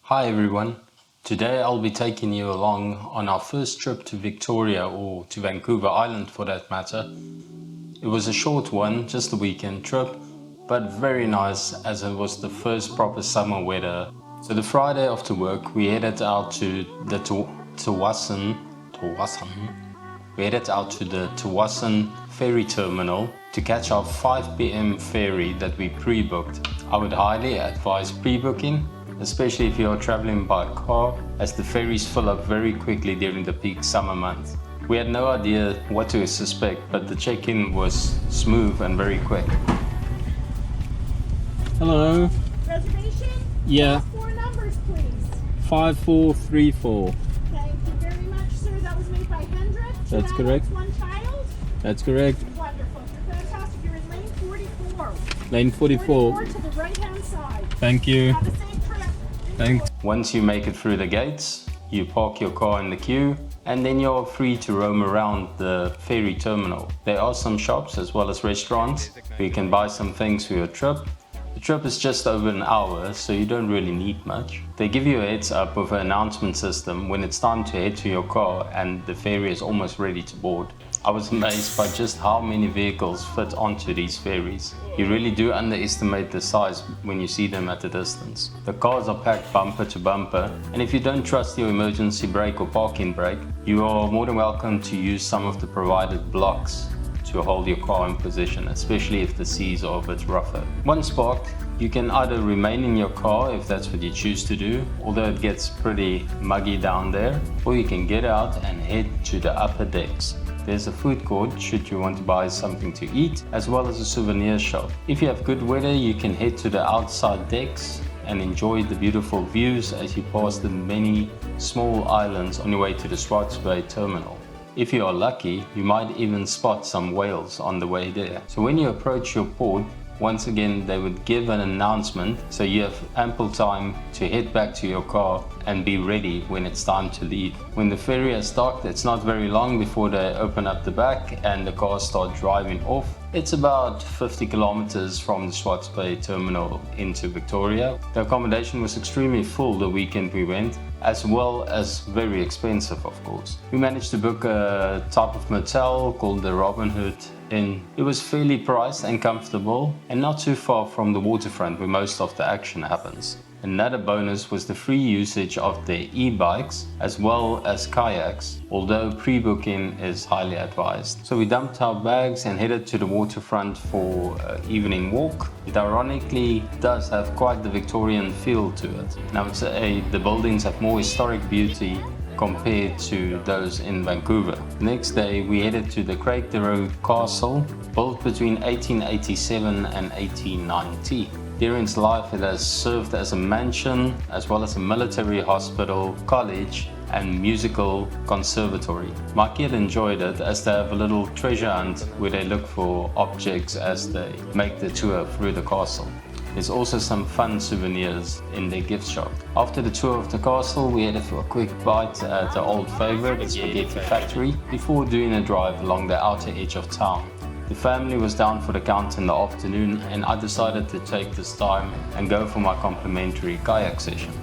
Hi everyone, today I'll be taking you along on our first trip to Victoria, or to Vancouver Island for that matter. It was a short one, just a weekend trip, but very nice as it was the first proper summer weather. So the Friday after work we headed out to the Tsawwassen. We headed out to the Tsawwassen ferry terminal to catch our 5 p.m. ferry that we pre-booked. I would highly advise pre-booking, especially if you are traveling by car, as the ferries fill up very quickly during the peak summer months. We had no idea what to suspect, but the check-in was smooth and very quick. Hello. Reservation? Yeah. Last four numbers, please. 5434. Thank you very much, sir. That was made by Hendrik. That's correct. One child. That's correct. Wonderful. You're fantastic. You're in lane 44. Lane 44. To the right-hand side. Thank you. Have a safe trip. Thanks. Once you make it through the gates, you park your car in the queue, and then you're free to roam around the ferry terminal. There are some shops as well as restaurants where you can buy some things for your trip. The trip is just over an hour, so you don't really need much. They give you a heads up with an announcement system when it's time to head to your car and the ferry is almost ready to board. I was amazed by just how many vehicles fit onto these ferries. You really do underestimate the size when you see them at a distance. The cars are packed bumper to bumper, and if you don't trust your emergency brake or parking brake, you are more than welcome to use some of the provided blocks to hold your car in position, especially if the seas are a bit rougher. Once parked, you can either remain in your car if that's what you choose to do, although it gets pretty muggy down there, or you can get out and head to the upper decks. There's a food court should you want to buy something to eat, as well as a souvenir shop. If you have good weather, you can head to the outside decks and enjoy the beautiful views as you pass the many small islands on your way to the Swartz Bay terminal. If you are lucky, you might even spot some whales on the way there. So when you approach your port, once again they would give an announcement, so you have ample time to head back to your car and be ready when it's time to leave. When the ferry has docked, it's not very long before they open up the back and the cars start driving off. It's about 50 kilometers from the Swartz Bay terminal into Victoria. The accommodation was extremely full the weekend we went, as well as very expensive, of course. We managed to book a type of motel called the Robin Hood Inn. It was fairly priced and comfortable, and not too far from the waterfront where most of the action happens. Another bonus was the free usage of their e-bikes as well as kayaks, although pre-booking is highly advised. So we dumped our bags and headed to the waterfront for an evening walk. It ironically does have quite the Victorian feel to it. Now the buildings have more historic beauty compared to those in Vancouver. The next day we headed to the Craig de Roe Castle, built between 1887 and 1890. During its life it has served as a mansion, as well as a military hospital, college and musical conservatory. My kid enjoyed it, as they have a little treasure hunt where they look for objects as they make the tour through the castle. There's also some fun souvenirs in their gift shop. After the tour of the castle, we headed for a quick bite at the old favorite, the Spaghetti Factory, before doing a drive along the outer edge of town. The family was down for the count in the afternoon, and I decided to take this time and go for my complimentary kayak session.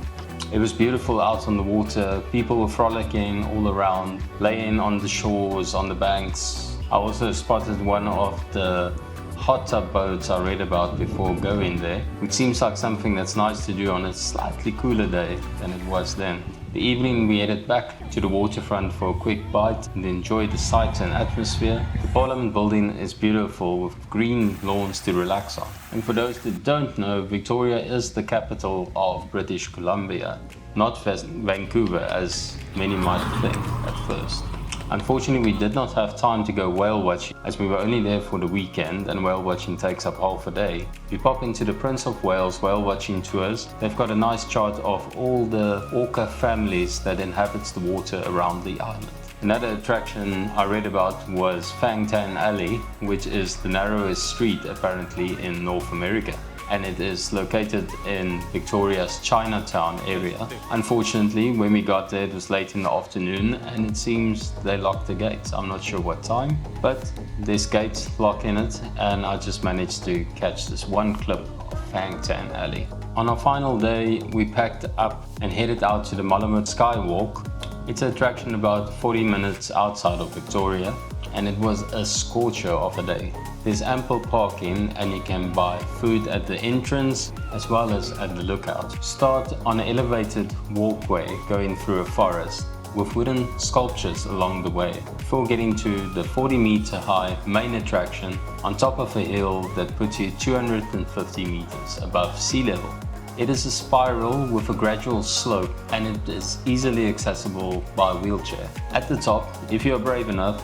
It was beautiful out on the water. People were frolicking all around, laying on the shores, on the banks. I also spotted one of the hot tub boats I read about before going there, which seems like something that's nice to do on a slightly cooler day than it was then. The evening we headed back to the waterfront for a quick bite and enjoyed the sight and atmosphere. The Parliament building is beautiful with green lawns to relax on. And for those that don't know, Victoria is the capital of British Columbia, not Vancouver as many might think at first. Unfortunately, we did not have time to go whale watching, as we were only there for the weekend and whale watching takes up half a day. We pop into the Prince of Wales whale watching tours. They've got a nice chart of all the orca families that inhabits the water around the island. Another attraction I read about was Fang Tan Alley, which is the narrowest street apparently in North America, and it is located in Victoria's Chinatown area. Unfortunately, when we got there, it was late in the afternoon, and it seems they locked the gates. I'm not sure what time, but there's gates lock in it, and I just managed to catch this one clip of Fang Tan Alley. On our final day, we packed up and headed out to the Malamute Skywalk. It's an attraction about 40 minutes outside of Victoria, and it was a scorcher of a day. There's ample parking and you can buy food at the entrance as well as at the lookout. Start on an elevated walkway going through a forest with wooden sculptures along the way before getting to the 40-meter high main attraction on top of a hill that puts you 250 meters above sea level. It is a spiral with a gradual slope and it is easily accessible by wheelchair. At the top, if you are brave enough,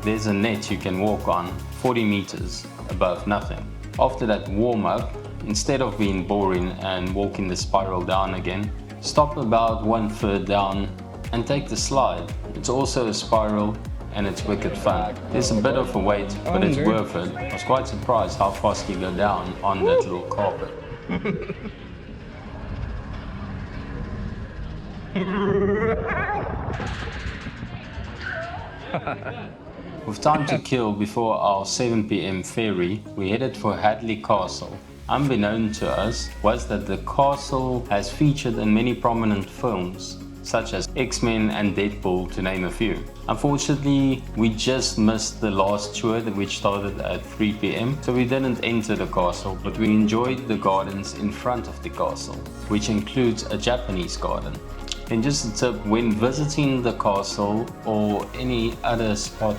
there's a net you can walk on 40 meters above nothing. After that warm-up, instead of being boring and walking the spiral down again, stop about 1/3 down and take the slide. It's also a spiral and it's wicked fun. There's a bit of a wait, but it's worth it. I was quite surprised how fast you go down on that little carpet. With time to kill before our 7 p.m. ferry, we headed for Hadley Castle. Unbeknown to us was that the castle has featured in many prominent films, such as X-Men and Deadpool, to name a few. Unfortunately, we just missed the last tour which started at 3 p.m, so we didn't enter the castle, but we enjoyed the gardens in front of the castle, which includes a Japanese garden. And just a tip, when visiting the castle or any other spot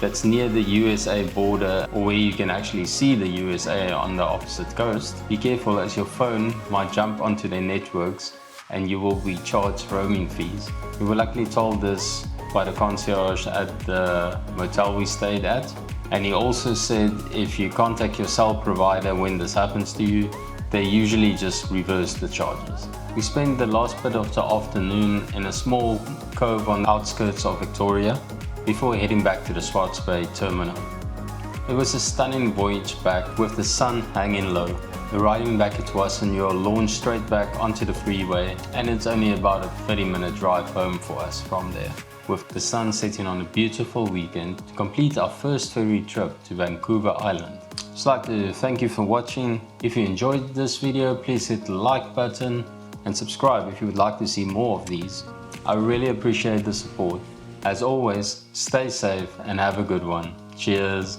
that's near the USA border or where you can actually see the USA on the opposite coast, be careful as your phone might jump onto their networks and you will be charged roaming fees. We were luckily told this by the concierge at the motel we stayed at, and he also said if you contact your cell provider when this happens to you, they usually just reverse the charges. We spent the last bit of the afternoon in a small cove on the outskirts of Victoria before heading back to the Swartz Bay terminal. It was a stunning voyage back with the sun hanging low. Arriving back at Tsawwassen, you are launched straight back onto the freeway, and it's only about a 30-minute drive home for us from there, with the sun setting on a beautiful weekend to complete our first ferry trip to Vancouver Island. Just like to thank you for watching. If you enjoyed this video, please hit the like button and subscribe if you would like to see more of these. I really appreciate the support. As always, stay safe and have a good one. Cheers!